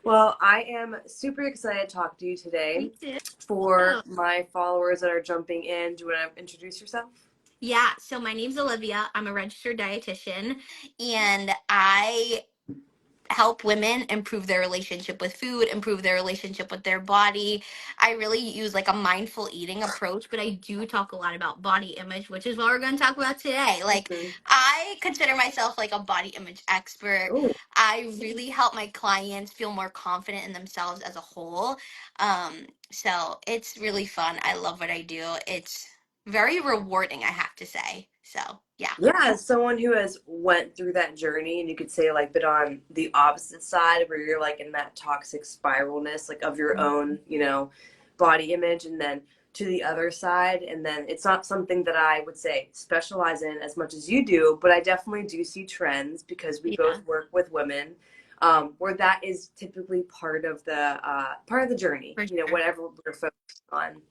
Well, I am super excited to talk to you today. Me too. For my followers that are jumping in, do you want to introduce yourself? Yeah, so my name's Olivia. I'm a registered dietitian, and I help women improve their relationship with food, improve their relationship with their body. I really use like a mindful eating approach, but I do talk a lot about body image, which is what we're going to talk about today. Like, Hmm. I consider myself like a body image expert. Oh, I really help my clients feel more confident in themselves as a whole. So it's really fun. I love what I do. It's very rewarding, I have to say. So, yeah. yeah, as someone who has went through that journey, and you could say like, but on the opposite side, where you're like in that toxic spiralness, like of your own, body image, and then to the other side, and then it's not something that I would say specialize in as much as you do, but I definitely do see trends because we Yeah, both work with women, where that is typically part of the journey, for sure. whatever we're focused on.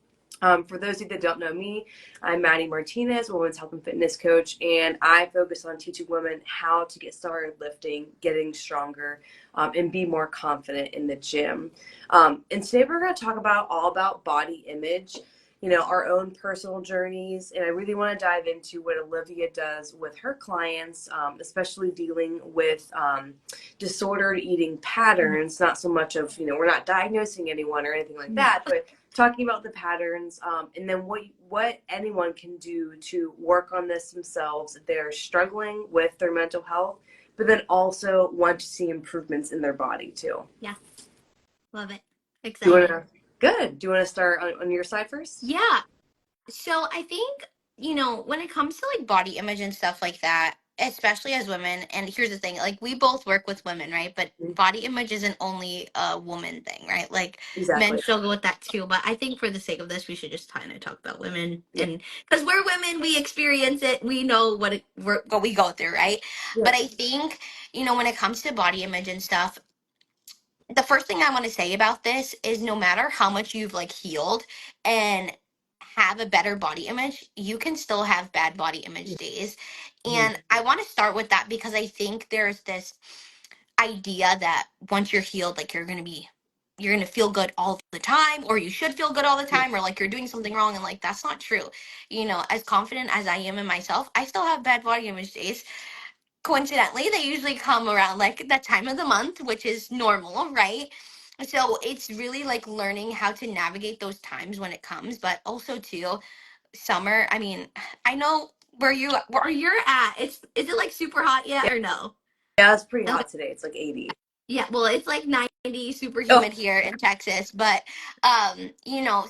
For those of you that don't know me, I'm Maddie Martinez, women's health and fitness coach, and I focus on teaching women how to get started lifting, getting stronger, and be more confident in the gym. And today we're going to talk about all about body image, our own personal journeys, and I really want to dive into what Olivia does with her clients, especially dealing with disordered eating patterns. Not so much of we're not diagnosing anyone or anything like No. that, but talking about the patterns, and then what anyone can do to work on this themselves if they're struggling with their mental health, but then also want to see improvements in their body too. Yeah, love it. Do you want Excited. to? Good. Do you want to start on your side first? Yeah. So I think, when it comes to like body image and stuff like that, especially as women, and here's the thing, like we both work with women, right? But body image isn't only a woman thing, right? Like men Exactly. struggle with that too. But I think for the sake of this, we should just kind of talk about women, Yeah. and because we're women, we experience it, we know what we go through, right? Yeah. But I think, when it comes to body image and stuff, the first thing I want to say about this is no matter how much you've like healed and have a better body image, you can still have bad body image days. Mhm. And I want to start with that because I think there's this idea that once you're healed, like you're going to feel good all the time, or you should feel good all the time, or like you're doing something wrong. And like, that's not true. As confident as I am in myself, I still have bad body image days. Coincidentally, they usually come around like that time of the month, which is normal, right? So it's really like learning how to navigate those times when it comes, but also too, summer. I mean, I know where you're at. Is it like super hot yet Yeah. or no? Yeah, it's pretty hot today. It's like 80. Yeah, well, it's like 90, super Oh, humid here in Texas, but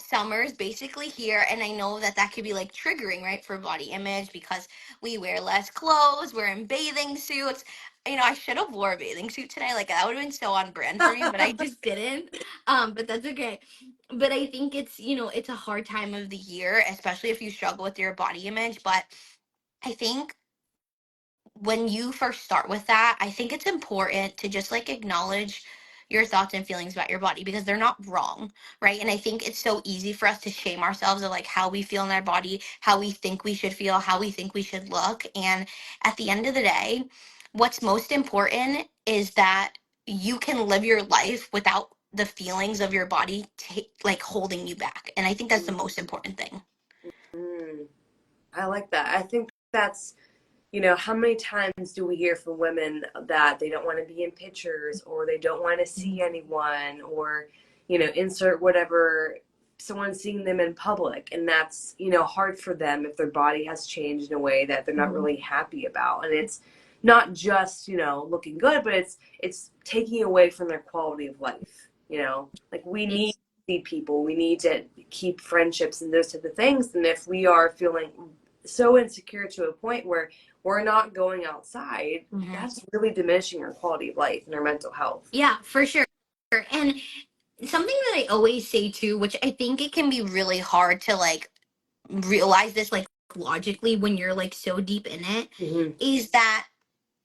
summer's basically here, and I know that that could be like triggering, right, for body image because we wear less clothes, we're in bathing suits. I should have wore a bathing suit today. Like that would have been so on brand for me, but I just didn't. But that's okay. But I think it's a hard time of the year, especially if you struggle with your body image, but I think when you first start with that, I think it's important to just like acknowledge your thoughts and feelings about your body because they're not wrong, right? And I think it's so easy for us to shame ourselves of like how we feel in our body, how we think we should feel, how we think we should look. And at the end of the day, what's most important is that you can live your life without the feelings of your body like holding you back. And I think that's the most important thing. mm, I like that. I think that's how many times do we hear from women that they don't want to be in pictures or they don't want to see anyone or, insert whatever someone seeing them in public. And that's, hard for them if their body has changed in a way that they're not Mhm. really happy about. And it's not just, looking good, but it's taking away from their quality of life. Like we need to see people, we need to keep friendships and those type of things. And if we are feeling so insecure to a point where we're not going outside, Mhm. that's really diminishing our quality of life and our mental health. Yeah, for sure. And something that I always say too, which I think it can be really hard to like realize this like logically when you're like so deep in it, Hmm. is that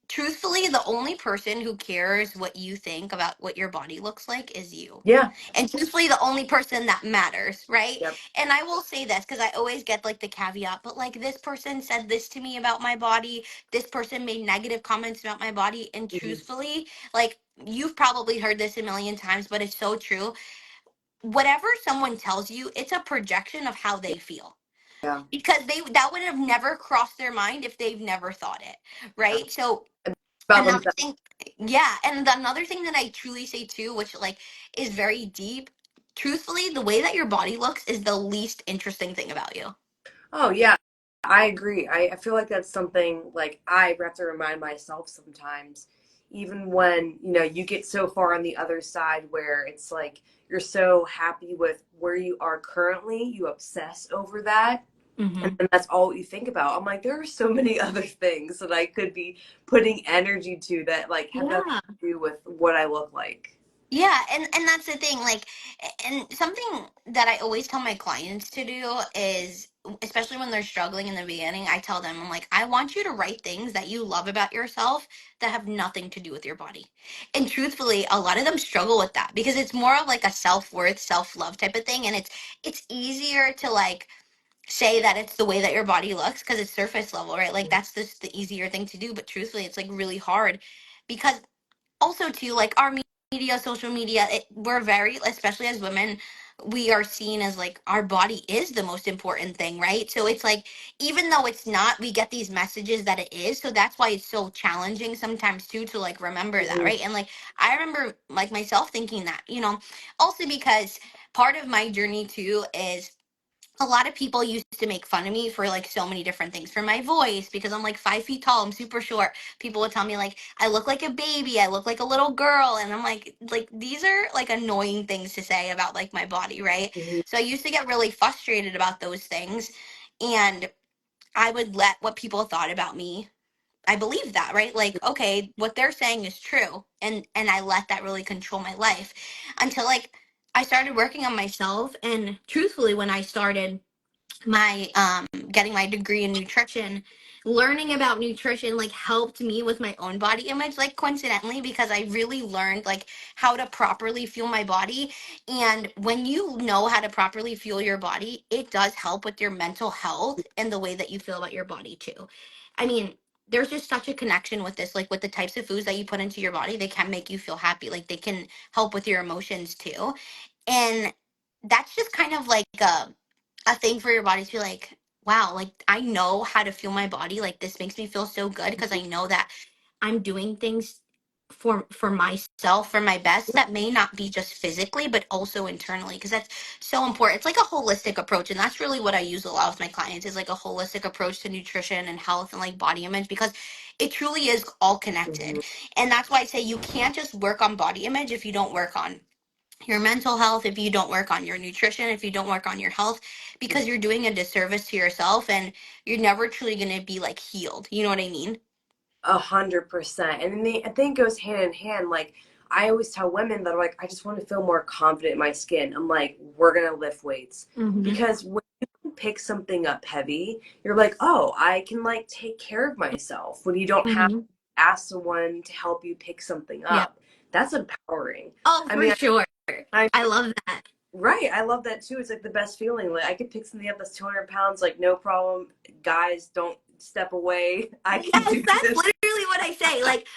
truthfully, the only person who cares what you think about what your body looks like is you. Yeah. And truthfully, the only person that matters, right? Yep. And I will say this because I always get like the caveat, but like this person said this to me about my body. This person made negative comments about my body. And Hmm. truthfully, like you've probably heard this a million times, but it's so true. Whatever someone tells you, it's a projection of how they feel, Yeah. because they that would have never crossed their mind if they've never thought it, Yeah. right? So About another themselves. thing, yeah, and another thing that I truly say too, which like is very deep, truthfully, the way that your body looks is the least interesting thing about you. Oh yeah, I agree. I feel like that's something like I have to remind myself sometimes, even when, you get so far on the other side where it's like you're so happy with where you are currently, you obsess over that. And Hmm. then that's all you think about. I'm like, there are so many other things that I could be putting energy to that like have nothing Yeah. to do with what I look like. Yeah, and that's the thing, like, and something that I always tell my clients to do is, especially when they're struggling in the beginning, I tell them, I'm like, I want you to write things that you love about yourself that have nothing to do with your body. And truthfully, a lot of them struggle with that because it's more of like a self-worth, self-love type of thing, and it's easier to like say that it's the way that your body looks because it's surface level, right? Like that's just the easier thing to do, but truthfully, it's like really hard because also too like our media, social media, we're very, especially as women, we are seen as like our body is the most important thing, right? So it's like, even though it's not, we get these messages that it is, so that's why it's so challenging sometimes too to like remember that, Mhm. right? And like I remember like myself thinking that, also because part of my journey too is a lot of people used to make fun of me for like so many different things, for my voice, because I'm like 5 feet tall, I'm super short. People would tell me like I look like a baby, I look like a little girl, and I'm like these are like annoying things to say about like my body, right? Mhm. So I used to get really frustrated about those things, and I would let what people thought about me, I believe that, right? Like, okay, what they're saying is true, and I let that really control my life until like I started working on myself. And truthfully, when I started my getting my degree in nutrition, learning about nutrition like helped me with my own body image, like coincidentally, because I really learned like how to properly fuel my body. And when you know how to properly fuel your body, it does help with your mental health and the way that you feel about your body too. I mean, there's just such a connection with this, like with the types of foods that you put into your body, they can make you feel happy, like they can help with your emotions too. And that's just kind of like a thing for your body to be like, wow, like I know how to feel my body. Like this makes me feel so good because I know that I'm doing things for myself, for my best, that may not be just physically but also internally, because that's so important. It's like a holistic approach, and that's really what I use a lot with my clients, is like a holistic approach to nutrition and health and like body image, because it truly is all connected. Mhm. And that's why I say you can't just work on body image if you don't work on your mental health, if you don't work on your nutrition, if you don't work on your health, because you're doing a disservice to yourself, and you're never truly going to be like healed. You know what I mean? 100%. And I think it goes hand in hand. Like, I always tell women that are like, I just want to feel more confident in my skin. I'm like, we're going to lift weights. Hmm. Because when you can pick something up heavy, you're like, oh, I can like take care of myself when you don't have to Hmm. ask someone to help you pick something Yeah. up. That's empowering. Oh, I for mean, sure. I I love that. right. I love that too. It's like the best feeling. Like I could pick something up that's 200 pounds, like no problem. Guys, don't step away. I can Yes, do that's this. literally what I say. Like,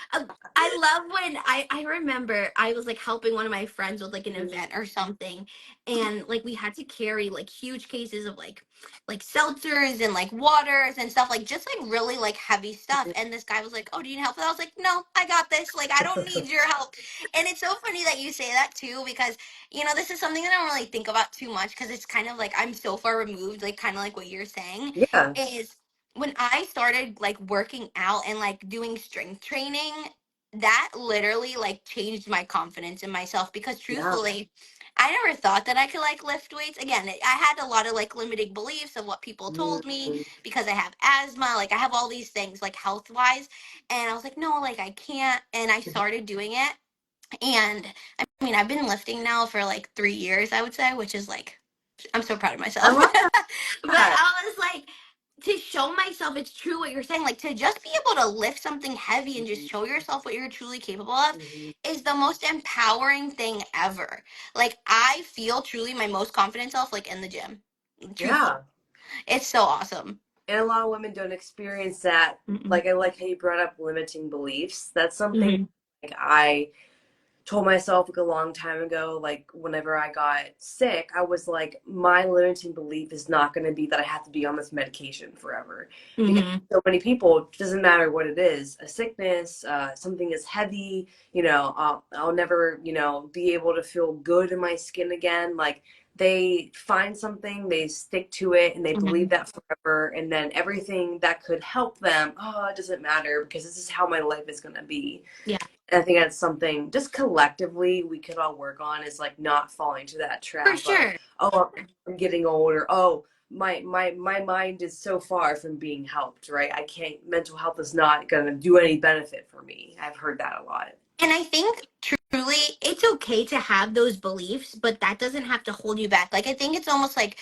I love when I remember I was like helping one of my friends with like an event or something, and like we had to carry like huge cases of like seltzers and like waters and stuff, like just like really like heavy stuff. And this guy was like, "Oh, do you need help?" And I was like, "No, I got this. Like, I don't need your help." And it's so funny that you say that too, because this is something that I don't really think about too much, because it's kind of like I'm so far removed, like kind of like what you're saying Yeah. is, when I started like working out and like doing strength training, that literally like changed my confidence in myself, because Yeah. truthfully, I never thought that I could like lift weights. Again, I had a lot of like limiting beliefs of what people told me, Mhm. because I have asthma, like I have all these things like health wise. And I was like, no, like I can't. And I started doing it. And I mean, I've been lifting now for like 3 years, I would say, which is like, I'm so proud of I myself. love But that. I was like, to show myself it's true what you're saying, like to just be able to lift something heavy and just Mhm. show yourself what you're truly capable of Mhm. is the most empowering thing ever. Like, I feel truly my most confident self, like in the gym. Truthfully, Yeah. it's so awesome. And a lot of women don't experience that. Mm-mm. Like I like how you brought up limiting beliefs. That's something Hmm. like I told myself like a long time ago, like whenever I got sick, I was like, my limiting belief is not going to be that I have to be on this medication forever. Because Mm-hmm. so many people, it doesn't matter what it is, a sickness, something is heavy, I'll never, be able to feel good in my skin again. Like they find something, they stick to it, and they Mm-hmm. believe that forever. And then everything that could help them, oh, it doesn't matter because this is how my life is going to be. Yeah, And I think that's something just collectively we could all work on, is like not falling to that for trap of, sure. oh, I'm getting older. Oh, my mind is so far from being helped, right? I can't, mental health is not going to do any benefit for me. I've heard that a lot. And I think truly it's okay to have those beliefs, but that doesn't have to hold you back. Like I think it's almost like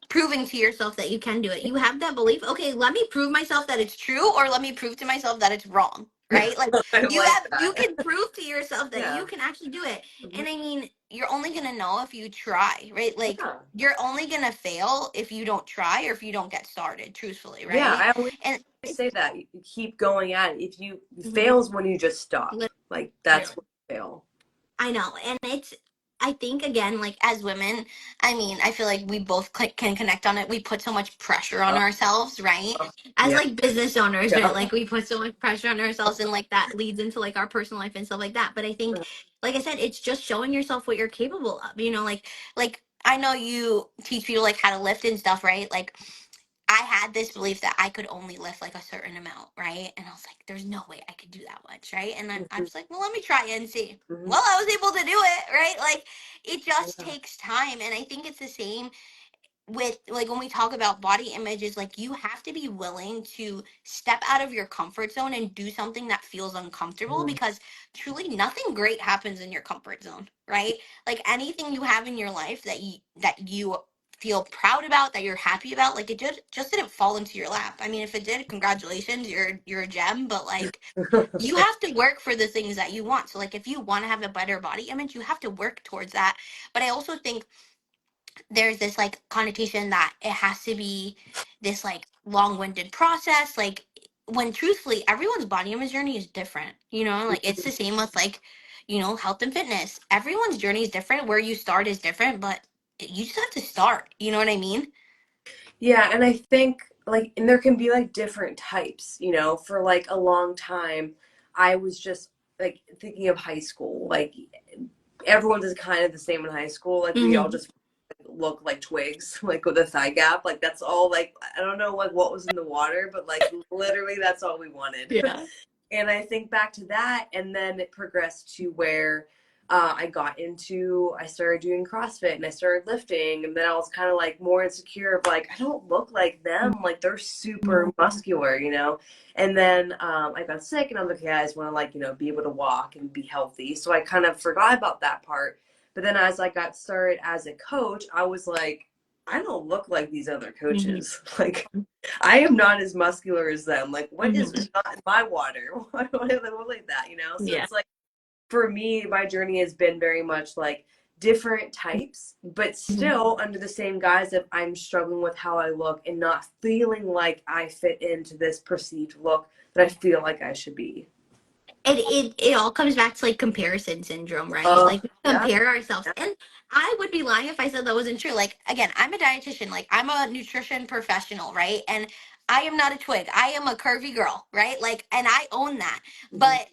proving to yourself that you can do it. You have that belief. Okay, let me prove myself that it's true, or let me prove to myself that it's wrong. Right? Like I like you that. can prove to yourself that Yeah. you can actually do it. Mhm. And I mean, you're only gonna know if you try, right? Like Yeah. you're only gonna fail if you don't try or if you don't get started, truthfully, Yeah. right? I always And say that. You keep going at it. If you mhm, fails when you just stop, like that's literally. when you fail. I know. And it's, I think, again, like as women, I mean, I feel like we both can connect on it. We put so much pressure on Oh, ourselves, right? oh, As yeah. like business owners, right? Yeah. Like we put so much pressure on ourselves and like that leads into like our personal life and stuff like that. But I think, like I said, it's just showing yourself what you're capable of, like I know you teach people like how to lift and stuff, right? Like I had this belief that I could only lift like a certain amount, right? And I was like, there's no way I could do that much, right? And then I Mhm. was like, well, let me try it and see. Mhm. Well, I was able to do it, right? Like it just Yeah. takes time. And I think it's the same with like when we talk about body images, like you have to be willing to step out of your comfort zone and do something that feels uncomfortable Mhm. because truly nothing great happens in your comfort zone, right? Like anything you have in your life that you feel proud about, that you're happy about, like it just didn't fall into your lap. I mean, if it did, congratulations, you're a gem, but like you have to work for the things that you want. So like if you want to have a better body image, you have to work towards that. But I also think there's this like connotation that it has to be this like long-winded process, like when truthfully everyone's body image journey is different, like it's the same with like health and fitness. Everyone's journey is different. Where you start is different, but you just have to start, you know what I mean? Yeah, and I think like, and there can be like different types, for like a long time I was just like thinking of high school. Like everyone's is kind of the same in high school. Like we all Hmm. just look like twigs, like with a thigh gap. Like that's all, like I don't know like what was in the water, but like literally that's all we wanted. Yeah. And I think back to that, and then it progressed to where I started doing CrossFit and I started lifting, and then I was kind of like more insecure of like, I don't look like them, like they're super muscular. And then I got sick, and I was like, yeah, I just want to like, be able to walk and be healthy. So I kind of forgot about that part. But then as I got started as a coach, I was like, I don't look like these other Hmm. coaches. Like, I am not as muscular as them. Like, what is Hmm. not in my water? Why do I look like that? So Yeah. it's like, for me, my journey has been very much like different types, but Mhm. still under the same guise of I'm struggling with how I look and not feeling like I fit into this perceived look that I feel like I should be. It all comes back to like comparison syndrome, right? Oh, Like we yeah. compare ourselves. And I would be lying if I said that wasn't true. Like again, I'm a dietitian, like I'm a nutrition professional, right? And I am not a twig. I am a curvy girl, right? Like and I own that. Mhm. But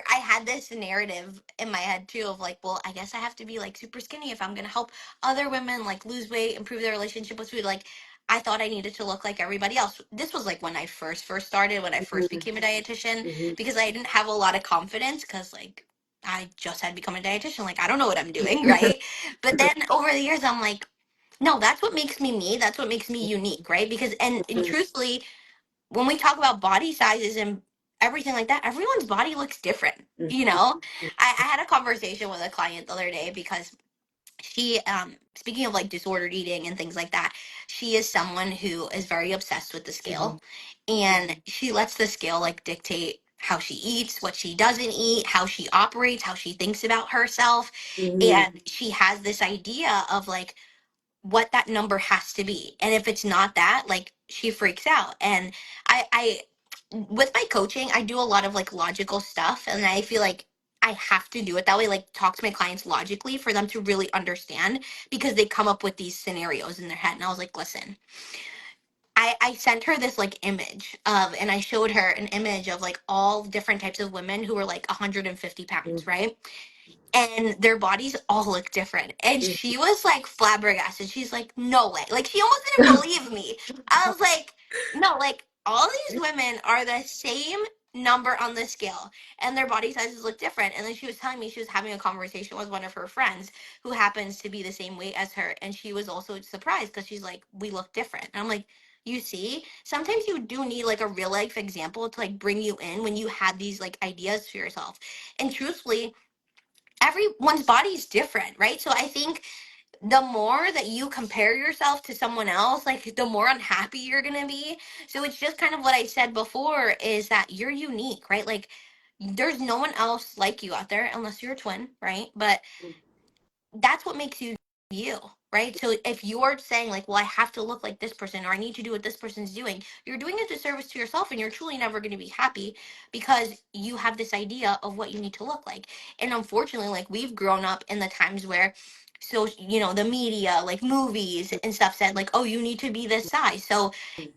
I had this narrative in my head too of like, well, I guess I have to be like super skinny if I'm gonna help other women like lose weight, improve their relationship with food. Like I thought I needed to look like everybody else. This was like when I first started, when I first Mhm. became a dietitian Mhm. because I didn't have a lot of confidence because like I just had become a dietitian. Like I don't know what I'm doing, right? But then over the years, I'm like, no, that's what makes me me. That's what makes me unique, right? Because and truthfully, when we talk about body sizes and everything like that, everyone's body looks different. You Mhm. know, I had a conversation with a client the other day because she speaking of like disordered eating and things like that, she is someone who is very obsessed with the Mhm. scale and she lets the scale like dictate how she eats, what she doesn't eat, how she operates, how she thinks about herself. Mhm. And she has this idea of like what that number has to be. And if it's not that, like she freaks out. And I with my coaching, I do a lot of like logical stuff and I feel like I have to do it that way, like talk to my clients logically for them to really understand, because they come up with these scenarios in their head. And I was like, listen, I sent her this like image of, and I showed her an image of like all different types of women who were like 150 pounds, right? And their bodies all look different. And she was like flabbergasted. She's like, no way. Like, she almost didn't believe me. I was like, no, like, all these women are the same number on the scale, and their body sizes look different. And then she was telling me she was having a conversation with one of her friends who happens to be the same weight as her. And she was also surprised because she's like, we look different. And I'm like, you see, sometimes you do need like a real life example to like bring you in when you had these like ideas for yourself. And truthfully, everyone's body is different, right? So I think the more that you compare yourself to someone else, like the more unhappy you're gonna be. So it's just kind of what I said before, is that you're unique, right? Like there's no one else like you out there unless you're a twin, right? But that's what makes you you, right? So if you're saying like, well, I have to look like this person, or I need to do what this person's doing, you're doing a disservice to yourself, and you're truly never going to be happy because you have this idea of what you need to look like. And unfortunately, like we've grown up in the times where, so the media, like movies and stuff, said like, oh, you need to be this size. So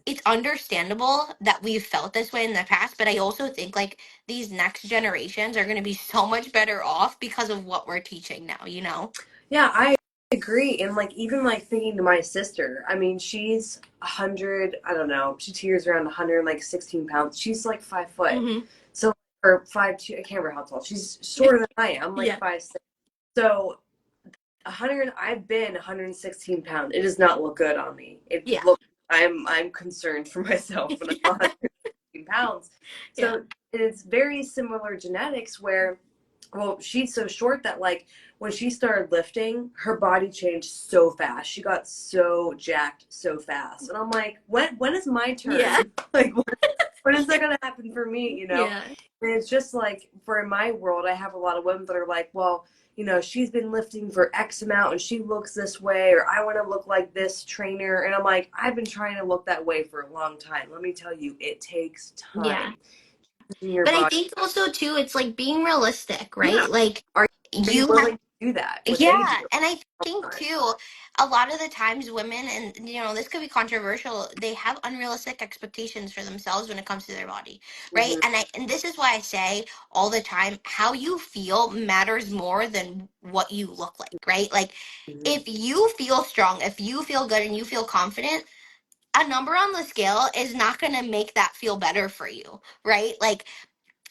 it's understandable that we've felt this way in the past, but I also think like these next generations are going to be so much better off because of what we're teaching now. Yeah, I agree. And like even like thinking to my sister, I mean, she's 100, I don't know, she tears around 116 pounds. She's like 5 foot. Hmm. So or 5'2", I can't remember how tall. She's shorter than I am. I'm like Yeah. 5'6". So 100, I've been 116 pounds. It does not look good on me. It Yeah. look I'm concerned for myself when I'm Yeah. 116 pounds. Yeah. So it's very similar genetics where, well, she's so short that like when she started lifting, her body changed so fast. She got so jacked so fast. And I'm like, when is my Yeah. turn? Like when is that gonna happen for me, you know? Yeah. And it's just like for my world, I have a lot of women that are like, well, she's been lifting for X amount and she looks this way, or I want to look like this trainer. And I'm like, I've been trying to look that way for a long time. Let me tell you, it takes Yeah. time in your But I body. think also too, it's like being realistic, Yeah. right? Like Are you you have. willing to do that? What they do Yeah, and I all the think time. too, a lot of the times women, and this could be controversial, they have unrealistic expectations for themselves when it comes to their body, right? Hmm. And this is why I say all the time, how you feel matters more than what you look like, right? Like Hmm. if you feel strong, if you feel good and you feel confident, a number on the scale is not going to make that feel better for you, right? Like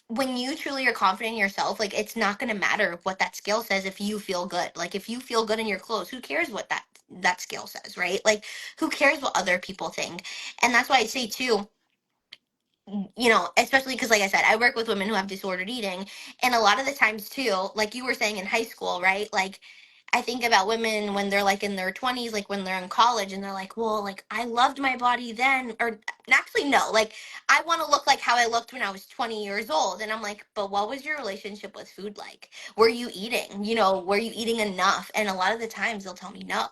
when you truly are confident in yourself, like it's not going to matter what that scale says if you feel good. Like if you feel good in your clothes, who cares what that scale says, right? Like who cares what other people think? And that's why I say too, especially because, like I said, I work with women who have disordered eating. And a lot of the times, too, like you were saying in high school, right? Like, I think about women when they're like in their 20s, like when they're in college, and they're like, well, like I loved my body then. Or actually, no, like I want to look like how I looked when I was 20 years old. And I'm like, but what was your relationship with food like? Were you eating? Were you eating enough? And a lot of the times they'll tell me no.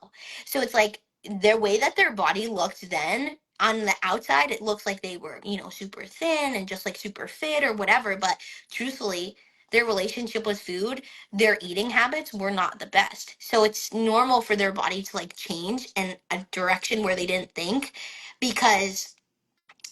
So it's like, their way that their body looked then, on the outside it looks like they were super thin and just like super fit or whatever, but truthfully their relationship with food, their eating habits were not the best. So it's normal for their body to like change in a direction where they didn't think, because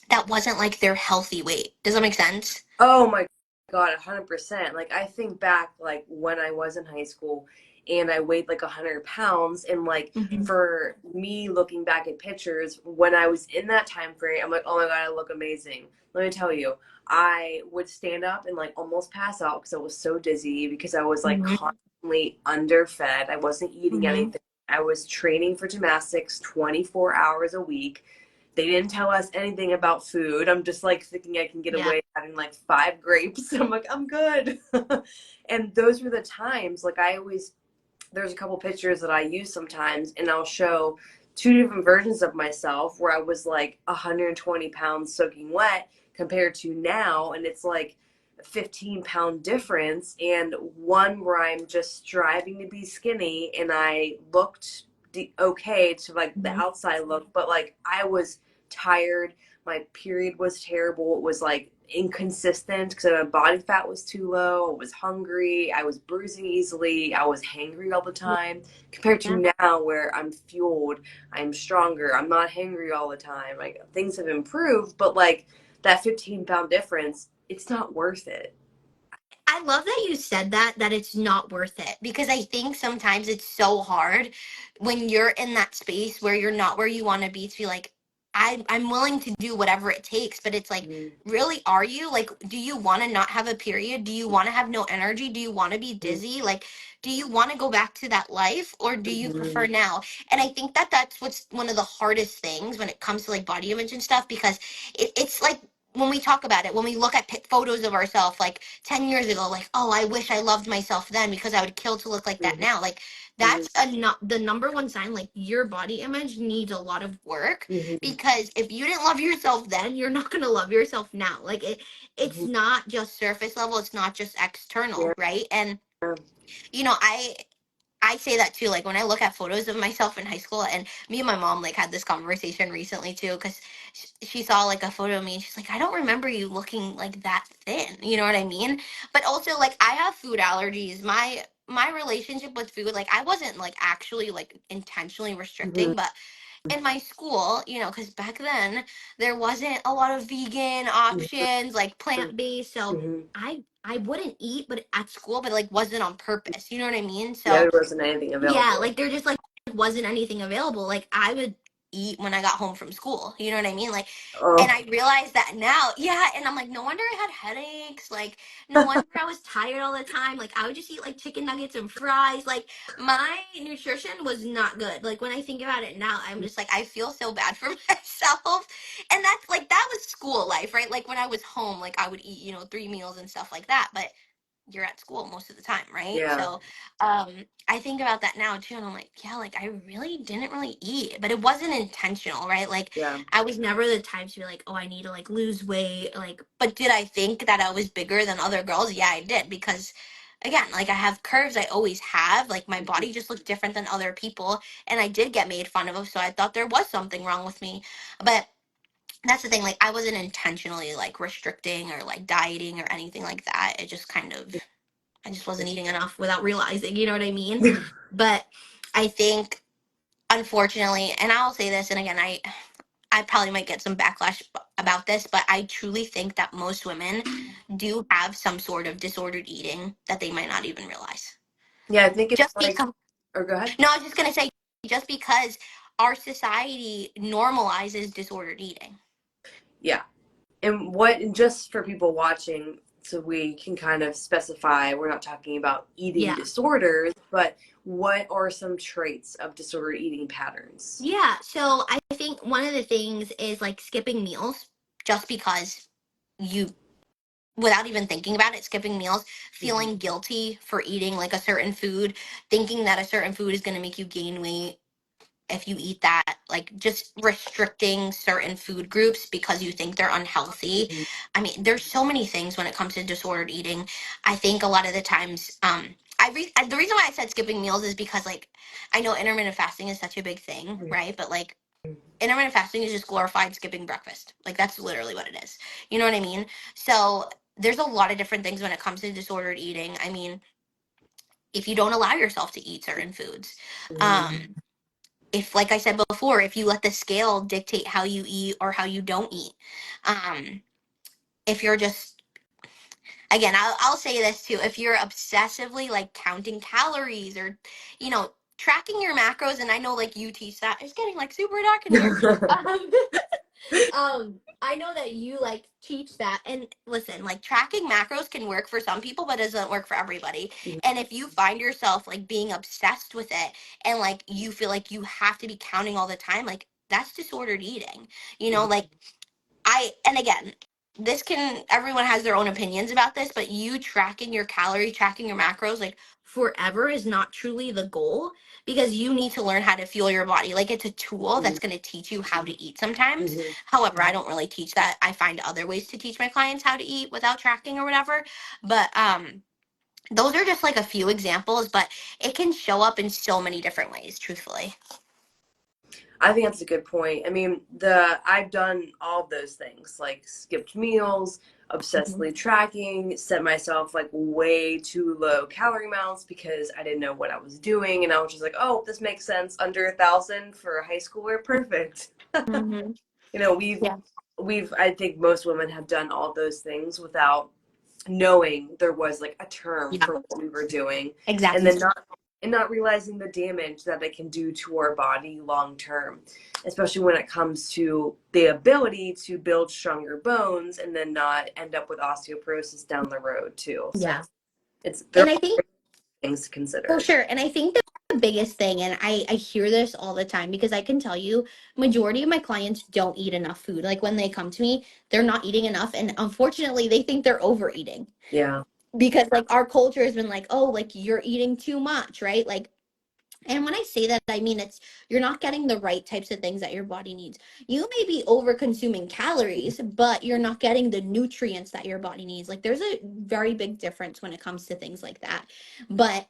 that wasn't like their healthy weight. Does that make sense? Oh my God, 100%. Like I think back like when I was in high school and I weighed like 100 pounds, and like Hmm. for me looking back at pictures when I was in that time frame, I'm like, oh my God, I look amazing. Let me tell you, I would stand up and like almost pass out because I was so dizzy because I was like Hmm. constantly underfed. I wasn't eating Hmm. anything. I was training for gymnastics 24 hours a week. They didn't tell us anything about food. I'm just like thinking I can get Yeah. away having like 5 grapes. I'm like, I'm good. And those were the times, like I always, there's a couple pictures that I use sometimes, and I'll show two different versions of myself where I was like 120 pounds soaking wet compared to now. And it's like a 15-pound difference. And one where I'm just striving to be skinny and I looked okay to like the Hmm. outside look, but like I was tired. My period was terrible. It was like inconsistent because my body fat was too low. I was hungry. I was bruising easily. I was hangry all the time. Compared Yeah. to now, where I'm fueled, I'm stronger. I'm not hangry all the time. Like things have improved, but like that 15-pound difference, it's not worth it. I love that you said that it's not worth it, because I think sometimes it's so hard when you're in that space where you're not where you want to be to be like, I'm willing to do whatever it takes, but it's like, Mm-hmm. really, are you? Like, do you want to not have a period? Do you want to have no energy? Do you want to be Mm-hmm. dizzy? Like, do you want to go back to that life, or do you prefer now? And I think that that's what's one of the hardest things when it comes to like body image and stuff, because it's like when we talk about it, when we look at photos of ourselves like 10 years ago, like, oh, I wish I loved myself then because I would kill to look like that now. Like, that's the number one sign. Like, your body image needs a lot of work, Mm-hmm. because if you didn't love yourself then, you're not going to love yourself now. Like, it's Mm-hmm. not just surface level, it's not just external, Yeah. right? And, you know, I say that too. Like when I look at photos of myself in high school, and me and my mom like had this conversation recently too, because she saw like a photo of me and she's like, I don't remember you looking like that thin. You know what I mean? But also, like, I have food allergies. My relationship with food, like, I wasn't like actually like intentionally Mm-hmm. restricting, but in my school, you know, because back then there wasn't a lot of vegan options, like plant based. So Mm-hmm. I wouldn't eat, but at school, but like wasn't on purpose. You know what I mean? Yeah, So there wasn't anything yeah, available. like there just like wasn't anything available. Like I would eat when I got home from school. You know what I mean? Like, and Oh. I realized that now. Yeah, and I'm like, no wonder I had headaches. Like, no wonder I was tired all the time. Like, I would just eat like chicken nuggets and fries. Like, my nutrition was not good. Like when I think about it now, I'm just like, I feel so bad for myself. And that's like that was school life, right? Like when I was home, like I would eat, you know, 3 meals and stuff like that. But you're at school most of the time, right? Yeah. So I think about that now too, and I'm like, yeah, like I really didn't really eat, but it wasn't intentional, right? Like Yeah. I was never the type to be like, oh, I need to like lose weight, like. But did I think that I was bigger than other girls? Yeah, I did, because again, like I have curves, I always have. Like my body just looked different than other people, and I did get made fun of, so I thought there was something wrong with me, but. That's the thing, like I wasn't intentionally like restricting or like dieting or anything like that. It just kind of, I just wasn't eating enough without realizing, you know what I mean? But I think, unfortunately, and I'll say this, and again, I probably might get some backlash about this, but I truly think that most women do have some sort of disordered eating that they might not even realize. Yeah, I think it's Just like, because, or go ahead. no, I was just gonna say, just because our society normalizes disordered eating. Yeah. And just for people watching, so we can kind of specify, we're not talking about eating Yeah. disorders, but what are some traits of disordered eating patterns? Yeah, so I think one of the things is like skipping meals just because you, without even thinking about it, skipping meals, Mm-hmm. feeling guilty for eating like a certain food, thinking that a certain food is going to make you gain weight if you eat that, like just restricting certain food groups because you think they're unhealthy. Mm-hmm. I mean, there's so many things when it comes to disordered eating. I think a lot of the times, the reason why I said skipping meals is because like I know intermittent fasting is such a big thing, right? But like intermittent fasting is just glorified skipping breakfast. Like that's literally what it is. You know what I mean? So there's a lot of different things when it comes to disordered eating. I mean, if you don't allow yourself to eat certain foods, Mm-hmm. um, if, like I said before, if you let the scale dictate how you eat or how you don't eat, um, if you're just, again, I'll say this too, if you're obsessively like counting calories or, you know, tracking your macros, and I know like you teach that, it's getting like super dark in here. Um, I know that you like teach that, and listen, like tracking macros can work for some people, but doesn't work for everybody. And if you find yourself like being obsessed with it, and like you feel like you have to be counting all the time, like that's disordered eating. You know, like and again, this can, everyone has their own opinions about this, but you tracking your calories, tracking your macros, like forever is not truly the goal, because you need to learn how to fuel your body. Like it's a tool Mm-hmm. that's going to teach you how to eat sometimes. Mm-hmm. However, I don't really teach that. I find other ways to teach my clients how to eat without tracking or whatever. But those are just like a few examples, but it can show up in so many different ways, truthfully. I think that's a good point. I mean, the I've done all of those things, like skipped meals, Mhm. obsessively tracking, set myself like way too low calorie amounts because I didn't know what I was doing. And I was just like, oh, this makes sense. Under 1,000 for a high schooler. Perfect. Mhm. You know, we've, Yeah. we've, I think most women have done all those things without knowing there was like a term Yeah. for what we were doing, and Exactly. then not realizing the damage that it can do to our body long term, especially when it comes to the ability to build stronger bones and then not end up with osteoporosis down the road too. So Yeah. it's there And I are think things to for consider. sure. And I think the biggest thing, and I hear this all the time because I can tell you, majority of my clients don't eat enough food. Like when they come to me, they're not eating enough. And unfortunately, they think they're overeating Yeah. because like our culture has been like, oh, like you're eating too much, right? Like, and when I say that, I mean it's you're not getting the right types of things that your body needs. You may be over consuming calories, but you're not getting the nutrients that your body needs. Like there's a very big difference when it comes to things like that. But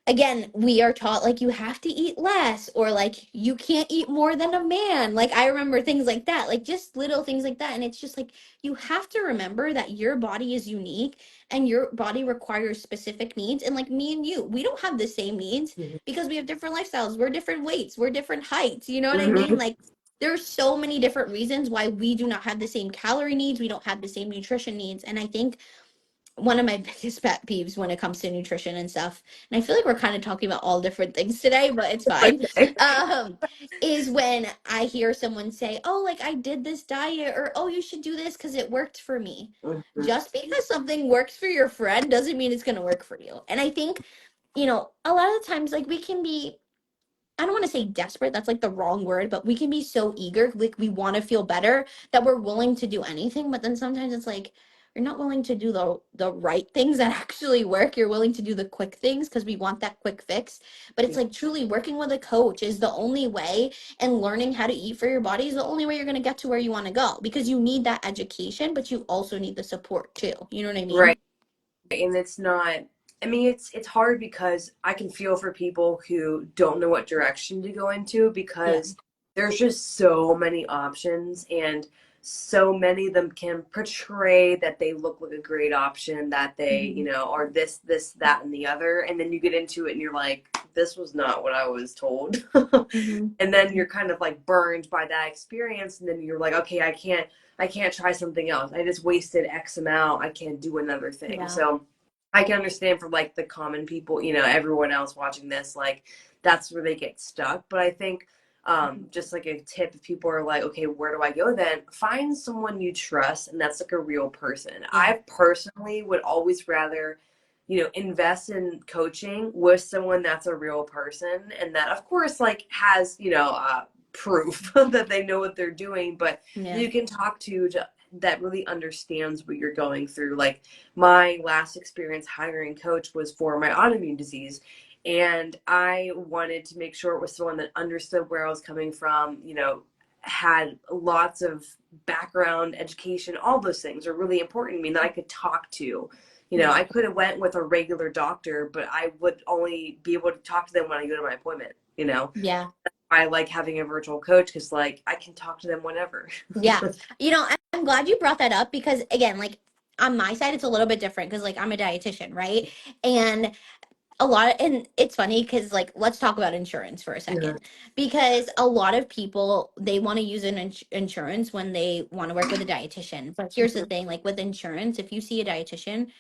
again, we are taught like you have to eat less or like you can't eat more than a man. Like I remember things like that, like just little things like that. And it's just like you have to remember that your body is unique and your body requires specific needs. And like me and you, we don't have the same needs because we have different lifestyles. We're different weights, we're different heights. You know what I mean? Mm-hmm. Like there's so many different reasons why we do not have the same calorie needs, we don't have the same nutrition needs. And I think one of my biggest pet peeves when it comes to nutrition and stuff, and I feel like we're kind of talking about all different things today, but it's fine, Okay. um, is when I hear someone say, oh, like I did this diet, or oh, you should do this because it worked for me. Mm-hmm. Just because something works for your friend doesn't mean it's going to work for you. And I think, a lot of times, like we can be I don't want to say desperate, that's like the wrong word, but we can be so eager, like we want to feel better that we're willing to do anything, but then sometimes it's like you're not willing to do the right things that actually work. You're willing to do the quick things because we want that quick fix. But it's Yeah. like truly working with a coach is the only way, and learning how to eat for your body is the only way you're going to get to where you want to go because you need that education, but you also need the support too. You know what I Right. mean? And it's not, I mean, it's hard because I can feel for people who don't know what direction to go into Yeah. because there's just so many options, and so many of them can portray that they look like a great option, that they, Hmm. are this, that, and the other. And then you get into it and you're like, this was not what I was told. Hmm. And then you're kind of like burned by that experience. And then you're like, okay, I can't try something else. I just wasted X amount. I can't do another thing. Yeah. So I can understand for like the common people, everyone else watching this, like that's where they get stuck. But I think just like a tip, if people are like, okay, where do I go then? Find someone you trust, and that's like a real person. Yeah. I personally would always rather, invest in coaching with someone that's a real person and that, of course, like has, proof that they know what they're doing, but Yeah. you can talk to that really understands what you're going through. Like my last experience hiring coach was for my autoimmune disease, and I wanted to make sure it was someone that understood where I was coming from, had lots of background education. All those things are really important to me, that I could talk to. Yeah. I could have went with a regular doctor, but I would only be able to talk to them when I go to my appointment. Yeah. I like having a virtual coach because like I can talk to them whenever. Yeah. I'm glad you brought that up because again, like on my side, it's a little bit different because like I'm a dietitian, right? And and it's funny because like let's talk about insurance for a Yeah. second because a lot of people they want to use an insurance when they want to work with a dietitian. But here's the thing, like with insurance, if you see a dietitian,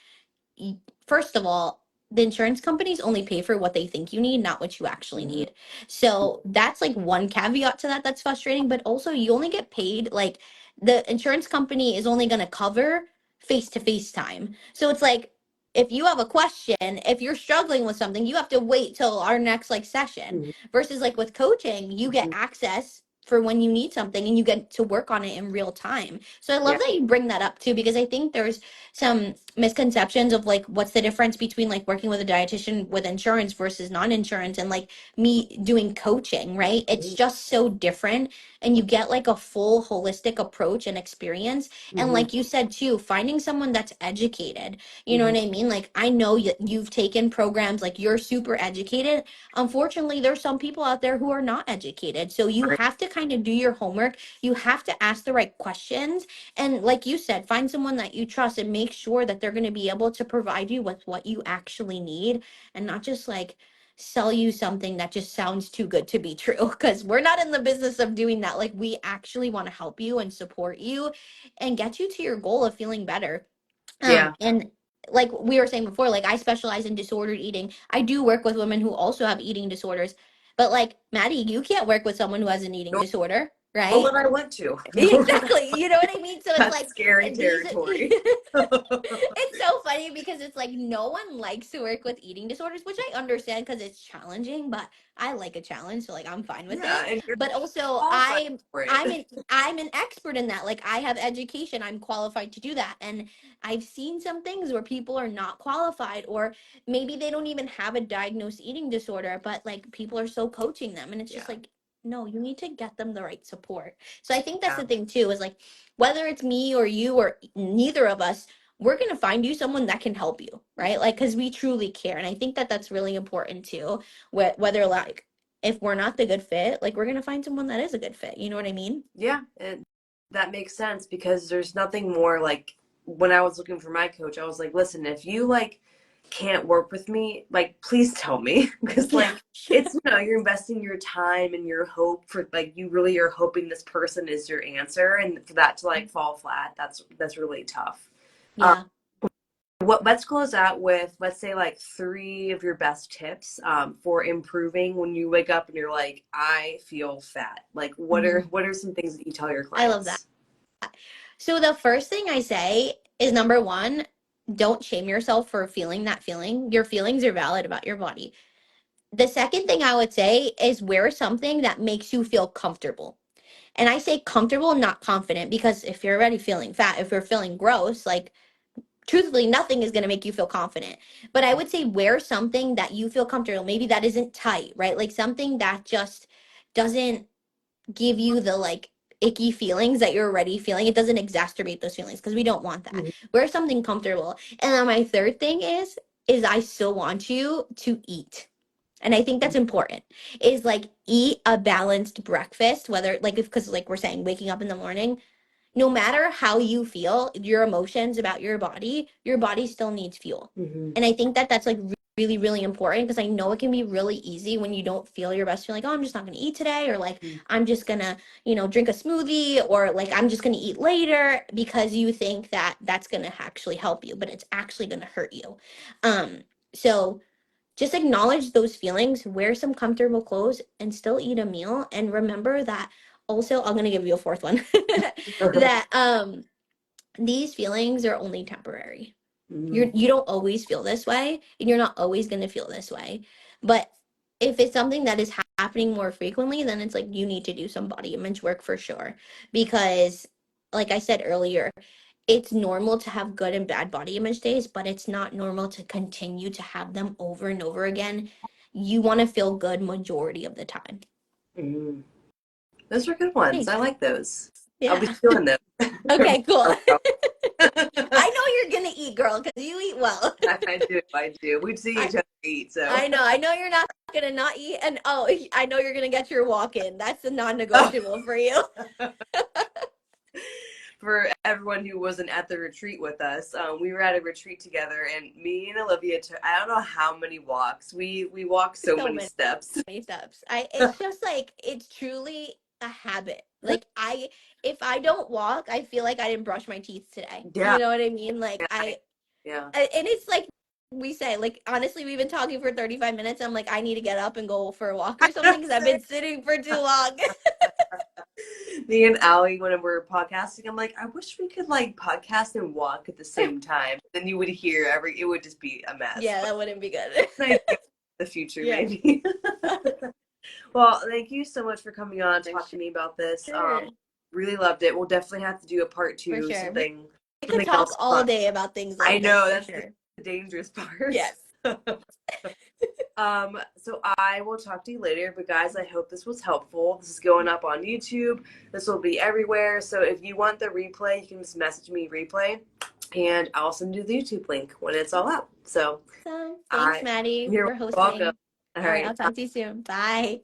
first of all, the insurance companies only pay for what they think you need, not what you actually Mhm. need. So that's like one caveat to that that's frustrating. But also, you only get paid like the insurance company is only going to cover face to face time. So it's like, if you have a question, if you're struggling with something, you have to wait till our next like session Mhm. versus like with coaching, you get Mhm. access for when you need something and you get to work on it in real time. So I love Yeah. that you bring that up too, because I think there's some misconceptions of like what's the difference between like working with a dietitian with insurance versus non-insurance and like me doing coaching, right? It's just so different and you get like a full holistic approach and experience. And Mhm. like you said too, finding someone that's educated, you know Mhm. what I mean? Like I know you've taken programs, like you're super educated. Unfortunately, there's some people out there who are not educated. So you Right. have to kind of do your homework. You have to ask the right questions. And like you said, find someone that you trust and make sure that they're going to be able to provide you with what you actually need, and not just like sell you something that just sounds too good to be true. Because we're not in the business of doing that. Like, we actually want to help you and support you and get you to your goal of feeling better. Yeah. And like we were saying before, like, I specialize in disordered eating. I do work with women who also have eating disorders. But like, Maddie, you can't work with someone who has an eating Nor disorder, nor right? would I want to. Exactly. You know what I mean? So it's That's like scary these territory. it's so funny because it's like no one likes to work with eating disorders, which I understand because it's challenging, but I like a challenge, so like I'm fine with Yeah, it. and you're But also qualified for I'm it. an expert in that. Like, I have education, I'm qualified to do that. And I've seen some things where people are not qualified, or maybe they don't even have a diagnosed eating disorder, but like people are so coaching them, and it's just Yeah. like, no, you need to get them the right support. So I think that's Yeah. the thing too, is like, whether it's me or you or neither of us, we're going to find you someone that can help you, right? Like, because we truly care. And I think that that's really important too. Whether like, if we're not the good fit, like, we're going to find someone that is a good fit. You know what I mean? Yeah, and that makes sense because there's nothing more like when I was looking for my coach, I was like, listen, if you like can't work with me, like please tell me because Yeah. like it's you're investing your time and your hope for like you really are hoping this person is your answer and for that to like fall flat, that's really tough. Um, Yeah. what let's close out with let's say like three of your best tips for improving when you wake up and you're like I feel fat. Like Mhm. what are some things that you tell your I love that. clients? So the first thing I say is, number one, don't shame yourself for feeling that feeling. Your feelings are valid about your body. The second thing I would say is wear something that makes you feel comfortable. And I say comfortable, not confident, because if you're already feeling fat, if you're feeling gross, like, truthfully, nothing is going to make you feel confident. But I would say wear something that you feel comfortable. Maybe that isn't tight, right? Like something that just doesn't give you the like icky feelings that you're already feeling. It doesn't exacerbate those feelings, because we don't want that. Mhm. Wear something comfortable. And then my third thing is I still want you to eat. And I think that's important, is like, eat a balanced breakfast, whether like, if, because like we're saying, waking up in the morning, no matter how you feel, your emotions about your body still needs fuel. Mhm. And I think that that's like really, really important, because I know it can be really easy when you don't feel your best. You're like, oh, I'm just not going to eat today. Or like, Mhm. I'm just going to, drink a smoothie, or like, I'm just going to eat later, because you think that that's going to actually help you, but it's actually going to hurt you. Um, so just acknowledge those feelings, wear some comfortable clothes, and still eat a meal. And remember that also, I'm going to give you a fourth one, that these feelings are only temporary. Mhm. You don't always feel this way, and you're not always going to feel this way. But if it's something that is happening more frequently, then it's like you need to do some body image work for sure. Because like I said earlier, it's normal to have good and bad body image days, but it's not normal to continue to have them over and over again. You want to feel good majority of the time. Mhm. Those are good ones. Thanks. I like those. I'll be Yeah. stealing those. Okay, cool. Oh, girl. I know you're gonna eat, girl, because you eat well. I do. I do. We've seen I each other eat, so. I know. I know you're not gonna not eat, and oh, I know you're gonna get your walk in. That's a Oh. non-negotiable for you. For everyone who wasn't at the retreat with us, we were at a retreat together, and me and Olivia took I don't know how many walks. We walked so So many steps. many steps. It's just like, it's truly a habit. Like, if I don't walk, I feel like I didn't brush my teeth today. Yeah, You know what I mean? Like, yeah, yeah. and it's like we say, like, honestly, we've been talking for 35 minutes. I'm like, I need to get up and go for a walk or something, because I've been sitting for too long. Me and Allie, when we're podcasting, I'm like, I wish we could like podcast and walk at the same time. Then you would hear it would just be a mess. Yeah, But that wouldn't be good. an idea for the future, Yeah, maybe. Well, thank you so much for coming on, for talking to me about this. sure. Really loved it. We'll definitely have to do a part For two, sure. We could something talk else all fun. day about things I like this, know for that's sure. the dangerous part. Yes. So I will talk to you later, but guys, I hope this was helpful. This is going up on YouTube. This will be everywhere. So if you want the replay, you can just message me replay and I'll send you the YouTube link when it's all out. So So, thanks, Maddie, you're for welcome. hosting. All All right, right. I'll talk to you soon. Bye.